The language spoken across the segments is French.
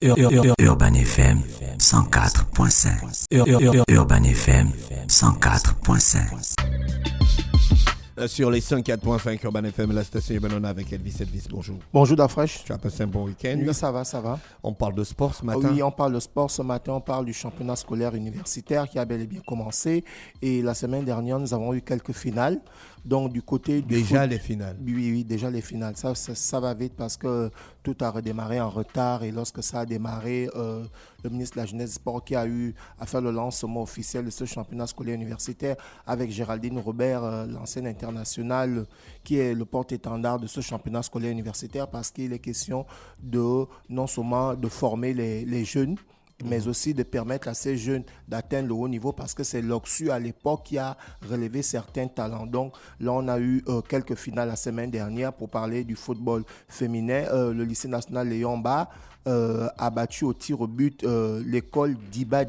Urban FM 104.5. Urban FM 104.5. Sur les 104.5 Urban FM, la station Urban avec Elvis. Bonjour. Bonjour Dafresh. Tu as passé un bon week-end? Oui, ça va. On parle de sport ce matin? Oui, on parle de sport ce matin. On parle du championnat scolaire universitaire qui a bel et bien commencé. Et la semaine dernière, nous avons eu quelques finales. Donc, du côté du les finales. Oui, déjà les finales. Ça va vite parce que tout a redémarré en retard. Et lorsque ça a démarré, le ministre de la Jeunesse et du Sport qui a eu à faire le lancement officiel de ce championnat scolaire universitaire avec Géraldine Robert, l'ancienne internationale, qui est le porte-étendard de ce championnat scolaire universitaire, parce qu'il est question de non seulement de former les jeunes, mais aussi de permettre à ces jeunes d'atteindre le haut niveau, parce que c'est l'OXU à l'époque qui a relevé certains talents. Donc là, on a eu quelques finales la semaine dernière pour parler du football féminin. Le lycée national Léon Mba a battu au tir au but l'école Diba.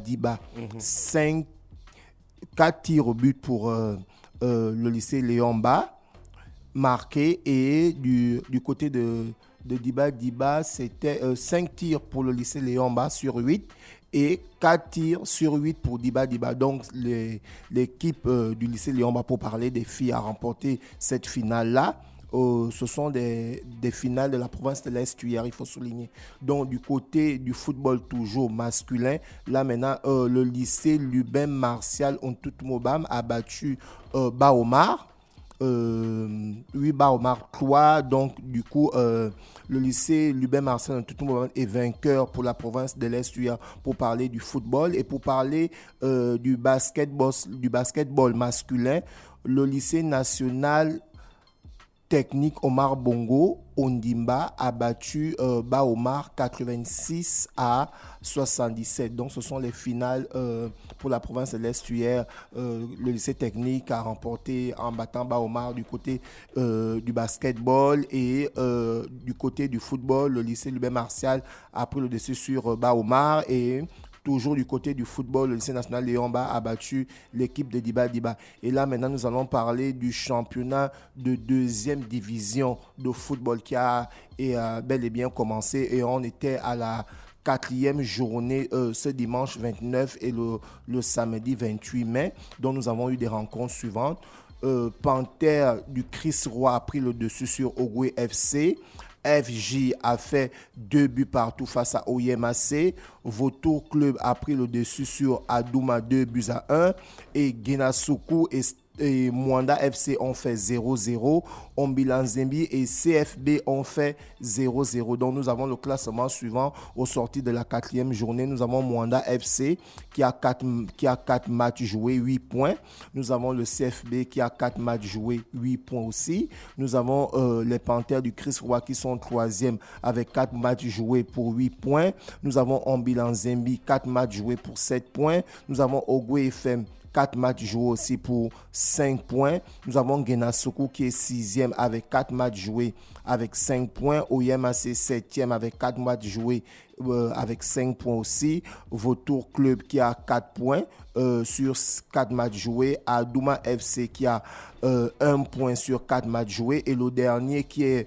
4 tirs au but pour le lycée Léon Mba marqué, et du côté de Diba, c'était 5 tirs pour le lycée Léon Mba sur 8 et 4 tirs sur 8 pour Diba. Donc, l'équipe du lycée Léon Mba, pour parler des filles, a remporté cette finale-là. Ce sont des finales de la province de l'Est hier, il faut souligner. Donc, du côté du football toujours masculin, là maintenant, le lycée Lubin Martial Ontoutou-Mobam a battu Baomar. Baomar 3. Donc, du coup, le lycée Lubin Marcel est vainqueur pour la province de l'Est pour parler du football. Et pour parler du basketball masculin, le lycée national technique Omar Bongo Ondimba a battu Baomar 86-77. Donc, ce sont les finales pour la province de l'Est hier. Le lycée technique a remporté en battant Baomar du côté du basketball, et du côté du football, le lycée Lubin Martial a pris le dessus sur Baomar, et toujours du côté du football, le lycée national Léon Mba a battu l'équipe de Diba. Et là, maintenant, nous allons parler du championnat de deuxième division de football qui a bel et bien commencé. Et on était à la 4e journée ce dimanche 29 et le samedi 28 mai. Donc, nous avons eu des rencontres suivantes. Panthère du Chris Roy a pris le dessus sur Ogwe FC. FJ a fait 2 buts partout face à OIMAC. Vautour Club a pris le dessus sur Adouma 2-1. Et Genasuku et Mwanda FC ont fait 0-0. Ombilanzembi et CFB ont fait 0-0. Donc nous avons le classement suivant au sorti de la 4e journée. Nous avons Mwanda FC qui a 4 matchs joués, 8 points. Nous avons le CFB qui a 4 matchs joués, 8 points aussi. Nous avons les Panthères du Chris Roy qui sont 3e avec 4 matchs joués pour 8 points. Nous avons Ombilanzembi, 4 matchs joués pour 7 points. Nous avons Ogwe FM, 4 matchs joués aussi pour 5 points. Nous avons Genasuku qui est 6e avec 4 matchs joués avec 5 points. OIMAC 7e avec 4 matchs joués avec 5 points aussi. Vautour Club qui a 4 points sur 4 matchs joués. Adouma FC qui a 1 point sur 4 matchs joués. Et le dernier qui est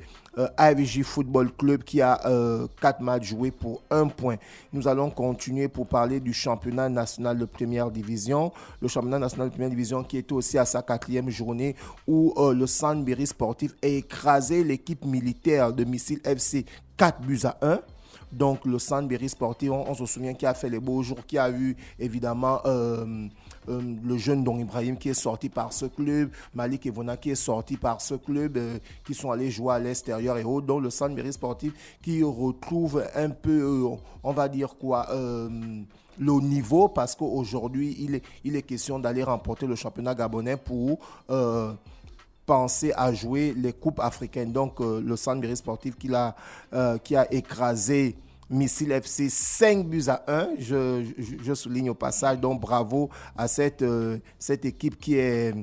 AFJ Football Club qui a 4 matchs joués pour 1 point. Nous allons continuer pour parler du championnat national de première division. Le championnat national de première division qui était aussi à sa 4e journée, où le Sandberry Sportif a écrasé l'équipe militaire de Missile FC 4-1. Donc le Sandberry Sportif, on se souvient, qui a fait les beaux jours, qui a eu évidemment le jeune Don Ibrahim qui est sorti par ce club, Malik Evona qui est sorti par ce club, qui sont allés jouer à l'extérieur et autres. Donc le Sandberry Sportif qui retrouve un peu, on va dire quoi, le niveau, parce qu'aujourd'hui il est question d'aller remporter le championnat gabonais pour penser à jouer les coupes africaines. Donc le Sandberry Sportif qui a écrasé Missile FC 5-1, je souligne au passage. Donc bravo à cette équipe qui est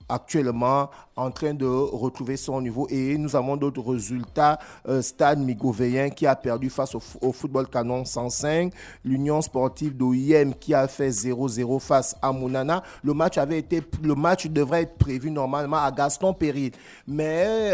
actuellement en train de retrouver son niveau et nous avons d'autres résultats. Stade Migovéen qui a perdu face au Football Canon 105, l'Union Sportive d'OIM qui a fait 0-0 face à Mounana. Le match devrait être prévu normalement à Gaston Péril, mais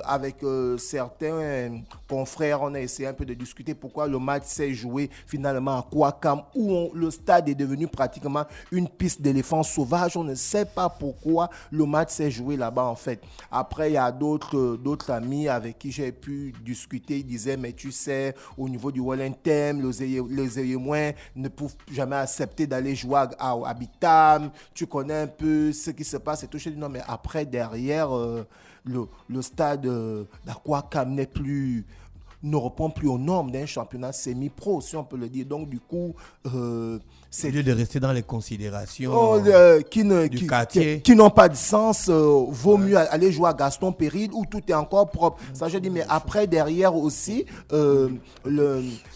avec certains confrères, on a essayé un peu de discuter pourquoi le match s'est joué finalement à Kouakam où le stade est devenu pratiquement une piste d'éléphants sauvages. On ne sait pas pourquoi le match s'est joué là-bas en fait. Après, il y a d'autres amis avec qui j'ai pu discuter. Ils disaient, mais tu sais, au niveau du Wellington, les Élémoins ne peuvent jamais accepter d'aller jouer à Bitam. Tu connais un peu ce qui se passe et tout. Je dis non, mais après, derrière, le stade d'Aquacam ne répond plus aux normes d'un championnat semi-pro, si on peut le dire. Donc, du coup, c'est... Au lieu de rester dans les considérations du quartier. Qui n'ont pas de sens, vaut mieux aller jouer à Gaston Péril où tout est encore propre. Ça, je dis, mais après, derrière aussi,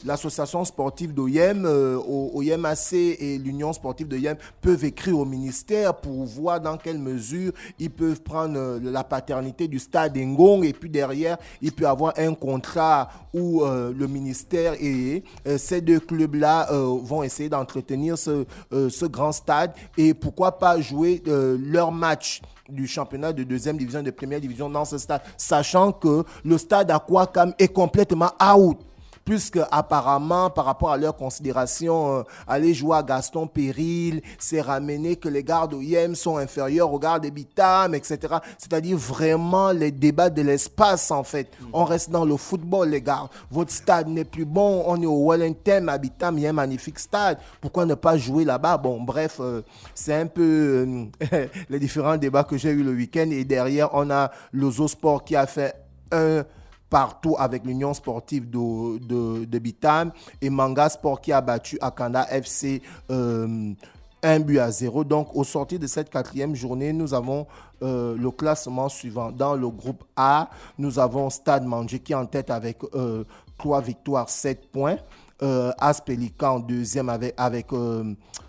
l'association sportive d'OIM, OIMAC et l'Union sportive d'OIM peuvent écrire au ministère pour voir dans quelle mesure ils peuvent prendre la paternité du stade Ngong et puis derrière, il peut avoir un contrat où le ministère et ces deux clubs-là vont essayer d'entretenir ce grand stade et pourquoi pas jouer leur match du championnat de deuxième division, de première division dans ce stade, sachant que le stade Aquacam est complètement out. Puisque apparemment, par rapport à leur considération, aller jouer à Gaston Péril, c'est ramener que les gardes OIM sont inférieurs aux gardes des Bitam, etc. C'est-à-dire vraiment les débats de l'espace, en fait. On reste dans le football, les gars. Votre stade n'est plus bon. On est au Wellington, à Bitam, il y a un magnifique stade. Pourquoi ne pas jouer là-bas? Bon, bref, c'est un peu les différents débats que j'ai eu le week-end. Et derrière, on a le Zosport qui a fait partout avec l'Union sportive de Bitam et Manga Sport qui a battu Akanda FC 1-0. Donc, au sortir de cette 4e journée, nous avons le classement suivant. Dans le groupe A, nous avons Stade Mangé qui est en tête avec 3 victoires, 7 points. As Pélican en deuxième avec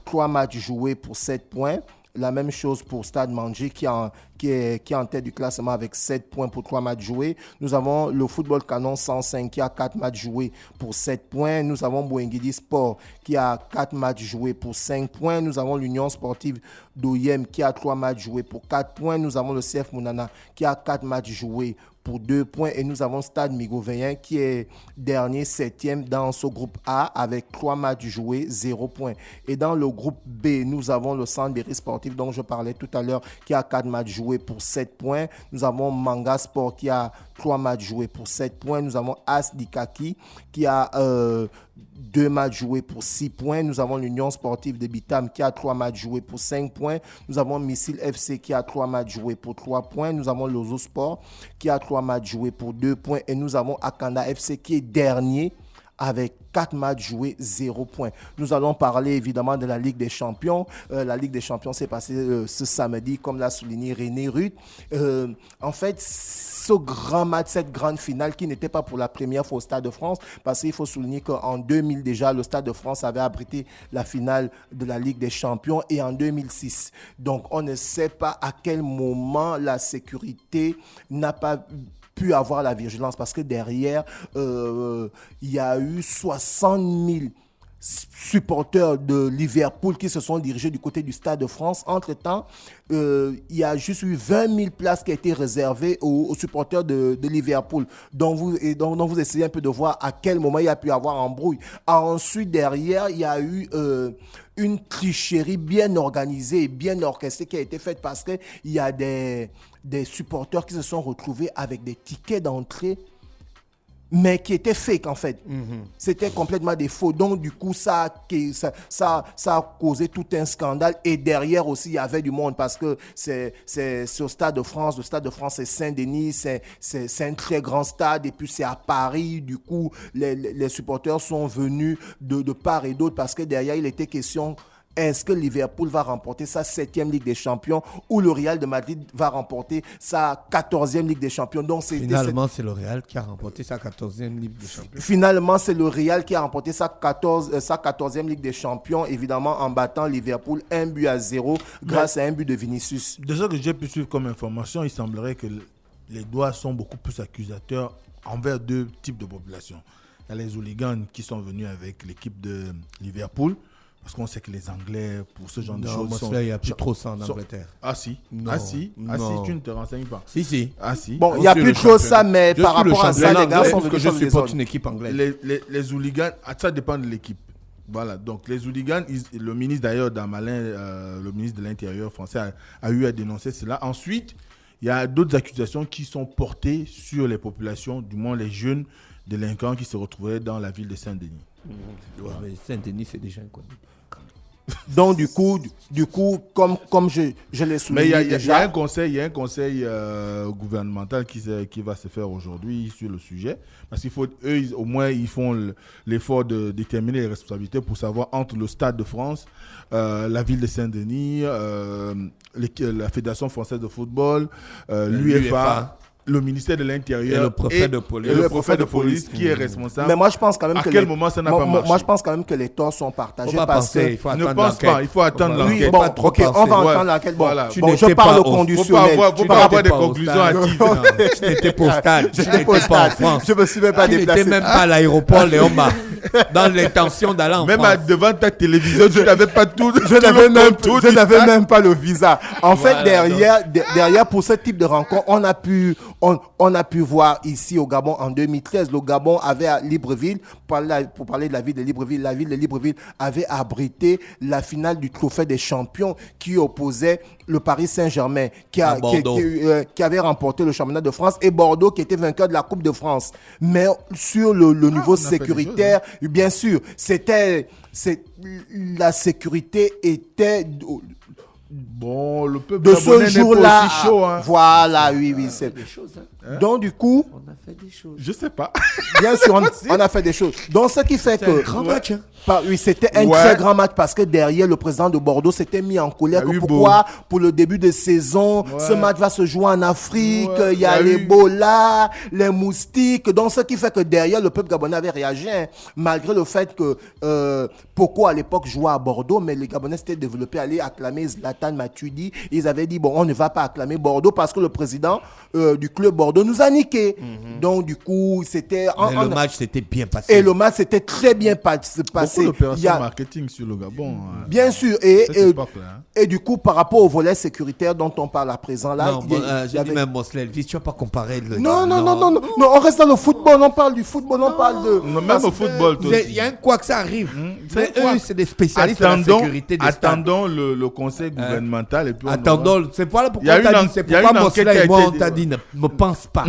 3 matchs joués pour 7 points. La même chose pour Stade Mangé qui est en tête du classement avec 7 points pour 3 matchs joués. Nous avons le Football Canon 105 qui a 4 matchs joués pour 7 points. Nous avons Bouengidi Sport qui a 4 matchs joués pour 5 points. Nous avons l'Union Sportive d'OIM qui a 3 matchs joués pour 4 points. Nous avons le CF Mounana qui a 4 matchs joués pour 2 points. Et nous avons Stade Migovéen qui est dernier, 7e dans ce groupe A avec 3 matchs joués, 0 points. Et dans le groupe B, nous avons le Centre Berry Sportif dont je parlais tout à l'heure qui a 4 matchs joués pour 7 points. Nous avons Manga Sport qui a 3 matchs joués pour 7 points. Nous avons As Dikaki qui a 2 matchs joués pour 6 points. Nous avons l'Union Sportive de Bitam qui a 3 matchs joués pour 5 points. Nous avons Missile FC qui a 3 matchs joués pour 3 points. Nous avons l'Ozo Sport qui a 3 matchs joués pour 2 points. Et nous avons Akanda FC qui est dernier avec 4 matchs joués, 0 points. Nous allons parler évidemment de la Ligue des Champions. La Ligue des Champions s'est passée ce samedi, comme l'a souligné René Ruth. En fait, ce grand match, cette grande finale qui n'était pas pour la première fois au Stade de France, parce qu'il faut souligner qu'en 2000 déjà, le Stade de France avait abrité la finale de la Ligue des Champions et en 2006. Donc, on ne sait pas à quel moment la sécurité n'a pas pu avoir la vigilance parce que derrière, il y a eu 60 000 supporters de Liverpool qui se sont dirigés du côté du Stade de France. Entre-temps, il y a juste eu 20 000 places qui ont été réservées aux supporters de Liverpool. Donc vous essayez un peu de voir à quel moment il y a pu avoir embrouille. Ensuite, derrière, il y a eu une tricherie bien organisée et bien orchestrée qui a été faite parce qu'il y a des supporters qui se sont retrouvés avec des tickets d'entrée mais qui étaient fake en fait. C'était complètement des faux. Donc du coup, ça a causé tout un scandale. Et derrière aussi, il y avait du monde parce que c'est au Stade de France. Le Stade de France, c'est Saint-Denis. C'est un très grand stade. Et puis, c'est à Paris. Du coup, les supporters sont venus de part et d'autre parce que derrière, il était question est-ce que Liverpool va remporter sa 7e Ligue des Champions ou le Real de Madrid va remporter sa 14e Ligue des Champions? Donc, finalement, c'est le Real qui a remporté sa 14e Ligue des Champions. Finalement, c'est le Real qui a remporté sa 14e Ligue des Champions, évidemment en battant Liverpool 1-0 grâce à un but de Vinicius. De ce que j'ai pu suivre comme information, il semblerait que les doigts sont beaucoup plus accusateurs envers deux types de populations. Il y a les hooligans qui sont venus avec l'équipe de Liverpool, parce qu'on sait que les Anglais, pour ce genre de choses... Non, il n'y a plus trop ça en Angleterre. Ah si, tu ne te renseignes pas. Si. Ah si. Bon, il n'y a plus trop ça, mais par rapport à ça, les gars sont venus que je supporte une équipe anglaise. Les hooligans, ça dépend de l'équipe. Voilà, donc les hooligans, le ministre d'ailleurs Darmanin, le ministre de l'Intérieur français a eu à dénoncer cela. Ensuite, il y a d'autres accusations qui sont portées sur les populations, du moins les jeunes délinquants qui se retrouvaient dans la ville de Saint-Denis. Ouais, mais Saint-Denis, c'est déjà inconnu. Donc du coup, comme je l'ai souligné, mais il y a un conseil gouvernemental qui va se faire aujourd'hui sur le sujet, parce qu'il faut au moins ils font l'effort de déterminer les responsabilités pour savoir entre le Stade de France, la ville de Saint-Denis, la Fédération française de football, l'UEFA. Le ministère de l'Intérieur et le préfet de police, qui est responsable. Mais moi je pense quand même moment ça n'a pas marché. Moi je pense quand même que les torts sont partagés il faut attendre l'enquête. Oui, on va entendre l'enquête. Bon, voilà. Je parle au conditionnel. Faut pas avoir des conclusions hâtives. Je n'étais pas au stade. Je n'étais pas en France. Je me suis même pas déplacé. Je n'étais même pas à l'aéroport Léomba. Dans l'intention d'aller en France. Même devant ta télévision, tu n'avais pas tout. Je n'avais même pas le visa. En fait, derrière pour ce type de rencontre, on a pu voir ici au Gabon en 2013. Le Gabon avait à Libreville, pour parler de la ville de Libreville, la ville de Libreville avait abrité la finale du Trophée des Champions qui opposait le Paris Saint-Germain qui avait remporté le championnat de France et Bordeaux qui était vainqueur de la Coupe de France. Mais sur le niveau sécuritaire, bien sûr, la sécurité était... Bon, le peuple de ce jour-là, aussi chaud, hein. Voilà, oui, c'est des choses. Donc du coup, on a fait des choses. Je sais pas. Bien sûr, on a fait des choses. Donc ce qui fait que grand match. Oui, c'était un très grand match parce que derrière le président de Bordeaux s'était mis en colère. Pourquoi pour le début de saison, ce match va se jouer en Afrique, il y a l'Ebola, les moustiques. Donc ce qui fait que derrière le peuple gabonais avait réagi, malgré le fait que Poco à l'époque jouait à Bordeaux, mais les Gabonais s'étaient développés à aller acclamer Zlatan Matuidi. Ils avaient dit bon, on ne va pas acclamer Bordeaux parce que le président du club Bordeaux nous a niqué. Donc du coup, c'était le match s'était bien passé. Et le match s'était très bien passé. Beaucoup d'opérations marketing sur le Gabon. Bien sûr. Et du coup, par rapport au volet sécuritaire dont on parle à présent là, j'ai dit même Mosley Elvis, tu vas pas comparer le. Non, on reste dans le football, on parle du football, on parle de. Non, même au football. Il y a un quoi que ça arrive. Eux, c'est des spécialistes de la sécurité des stades. Attendons le conseil gouvernemental et puis c'est pourquoi Mosley et moi on t'a dit ne pense pas.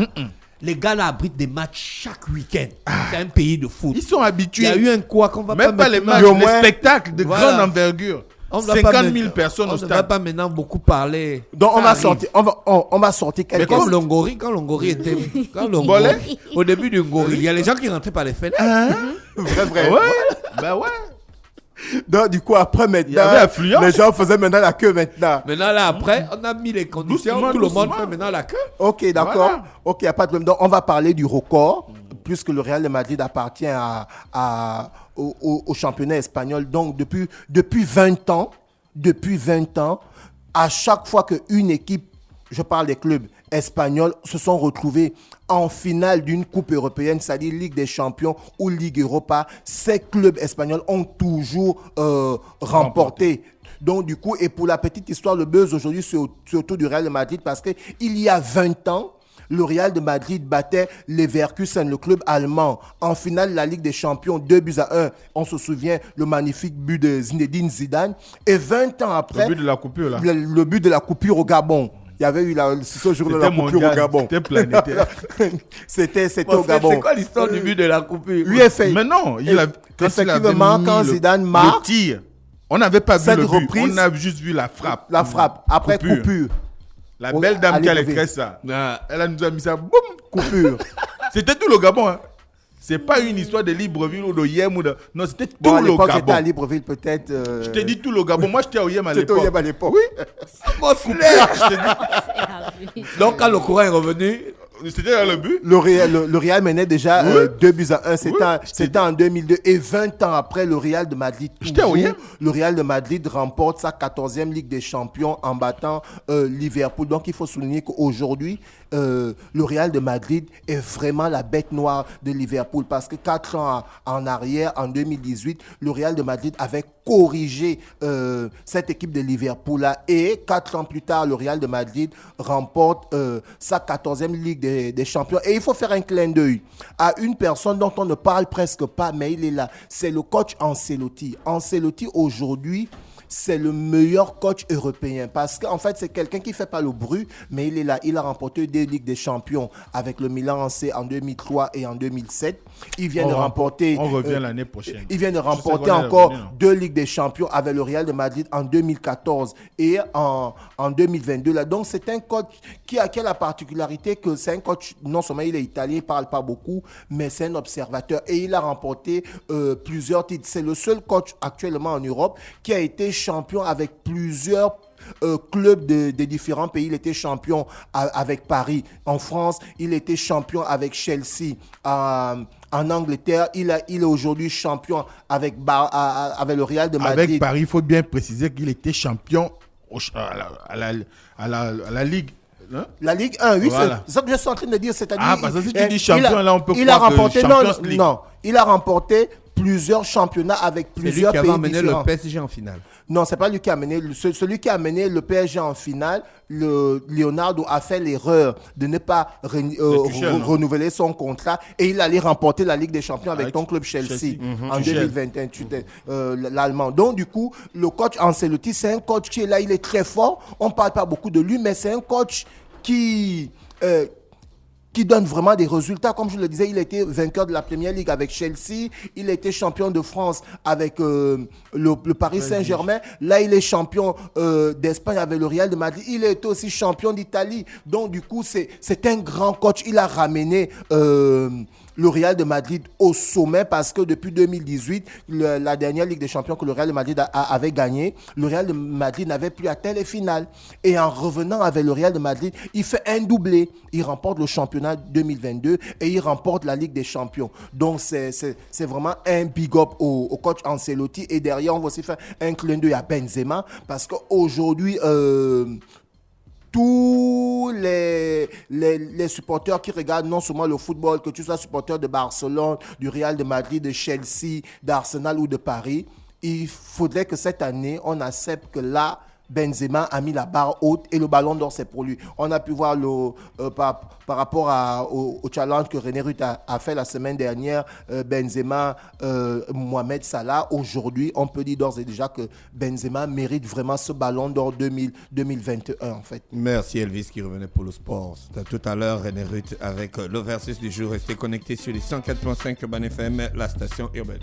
Les gars là abritent des matchs chaque week-end. C'est un pays de foot. Ils sont habitués. Il y a eu un quoi qu'on va même pas les matchs, les spectacles de grande envergure. 50 000 personnes au stade. On ne va pas maintenant beaucoup parler. Donc on va sortir quelques... Mais comme Longoria, quand Longoria était... au début du Longoria, il y a les gens qui rentraient par les fenêtres. Vrai. Ben ouais. Donc, du coup, après, maintenant, les gens faisaient maintenant la queue maintenant. Maintenant, là, après, on a mis les conditions. Tout le monde fait maintenant la queue. Ok, d'accord. Voilà. Ok, il n'y a pas de problème. Donc, on va parler du record, puisque le Real de Madrid appartient au championnat espagnol. Donc, depuis 20 ans, à chaque fois qu'une équipe, je parle des clubs espagnols, se sont retrouvés en finale d'une coupe européenne, c'est-à-dire Ligue des Champions ou Ligue Europa, ces clubs espagnols ont toujours remporté. Donc du coup, et pour la petite histoire, le buzz aujourd'hui c'est autour du Real de Madrid parce qu'il y a 20 ans, le Real de Madrid battait Leverkusen, le club allemand, en finale de la Ligue des Champions, 2-1. On se souvient, le magnifique but de Zinedine Zidane. Et 20 ans après, le but de la coupure, là. Le but de la coupure au Gabon. Il y avait eu ce jour de la coupure au Gabon. C'était planétaire. C'était au Gabon. C'est quoi l'histoire du but de la coupure? Mais non, quand Zidane marque, le tir, on n'avait pas vu le but, reprise, on a juste vu la frappe. La frappe, après coupure. La belle dame qui a écrit ça, elle nous a mis ça, boum, coupure. C'était tout le Gabon. C'est pas une histoire de Libreville ou de Yem ou de... Non, c'était tout Bon, à le l'époque, Gabon. j'étais à Libreville, peut-être. Je t'ai dit tout le Gabon. Moi, j'étais au Yem à C'était l'époque. au Yem à l'époque. Oui. Je t'ai dit. Donc, quand le courant est revenu, C'était dans le but. Le Real menait déjà 2-1. C'était en 2002. Et 20 ans après, le Real de Madrid, le Real de Madrid remporte sa 14e Ligue des Champions en battant Liverpool. Donc, il faut souligner qu'aujourd'hui, le Real de Madrid est vraiment la bête noire de Liverpool. Parce que 4 ans en arrière, en 2018, le Real de Madrid avait corrigé cette équipe de Liverpool-là. Et 4 ans plus tard, le Real de Madrid remporte sa 14e Ligue des Champions. Et il faut faire un clin d'œil à une personne dont on ne parle presque pas, mais il est là. C'est le coach Ancelotti. Ancelotti, aujourd'hui, c'est le meilleur coach européen parce qu'en fait, c'est quelqu'un qui ne fait pas le bruit, mais il est là. Il a remporté 2 Ligues des Champions avec le Milan AC en 2003 et en 2007. Il vient de remporter... On revient l'année prochaine. Il vient de remporter encore 2 Ligues des Champions avec le Real de Madrid en 2014 et en 2022. Là. Donc, c'est un coach qui a la particularité que c'est un coach, non seulement il est italien, il ne parle pas beaucoup, mais c'est un observateur et il a remporté plusieurs titres. C'est le seul coach actuellement en Europe qui a été champion avec plusieurs clubs de différents pays. Il était champion avec Paris. En France, il était champion avec Chelsea. En Angleterre, il est aujourd'hui champion avec le Real de Madrid. Avec Paris, il faut bien préciser qu'il était champion à la Ligue. Hein? La Ligue 1, oui, voilà. c'est ça que je suis en train de dire. C'est-à-dire, parce que si tu dis champion, là, on peut croire que Champions League. Non, il a remporté plusieurs championnats avec plusieurs pays différents. C'est lui qui avait amené le PSG en finale. Non, c'est pas lui qui a amené. Celui qui a amené le PSG en finale, Leonardo a fait l'erreur de ne pas renouveler son contrat et il allait remporter la Ligue des Champions avec ton club Chelsea en 2021, l'Allemand. Donc, du coup, le coach Ancelotti, c'est un coach qui est là, il est très fort. On ne parle pas beaucoup de lui, mais c'est un coach qui donne vraiment des résultats. Comme je le disais, il était vainqueur de la Première Ligue avec Chelsea. Il était champion de France avec le Paris Saint-Germain. Là, il est champion d'Espagne avec le Real de Madrid. Il est aussi champion d'Italie. Donc, du coup, c'est un grand coach. Il a ramené le Real de Madrid au sommet parce que depuis 2018, la dernière Ligue des Champions que le Real de Madrid avait gagnée, le Real de Madrid n'avait plus atteint les finales. Et en revenant avec le Real de Madrid, il fait un doublé. Il remporte le championnat 2022 et il remporte la Ligue des Champions. Donc, c'est vraiment un big up au coach Ancelotti. Et derrière, on va aussi faire un clin d'œil à Benzema parce qu'aujourd'hui, tous les supporters qui regardent non seulement le football, que tu sois supporter de Barcelone, du Real de Madrid, de Chelsea, d'Arsenal ou de Paris, il faudrait que cette année, on accepte que là, Benzema a mis la barre haute et le ballon d'or, c'est pour lui. On a pu voir par rapport au challenge que René Ruth a fait la semaine dernière, Benzema, Mohamed Salah. Aujourd'hui, on peut dire d'ores et déjà que Benzema mérite vraiment ce ballon d'or 2021 en fait. Merci Elvis qui revenait pour le sport. C'était tout à l'heure René Ruth avec le versus du jour. Restez connectés sur les 104.5 Urban FM, la station urbaine.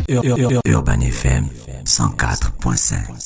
Urban FM 104.5.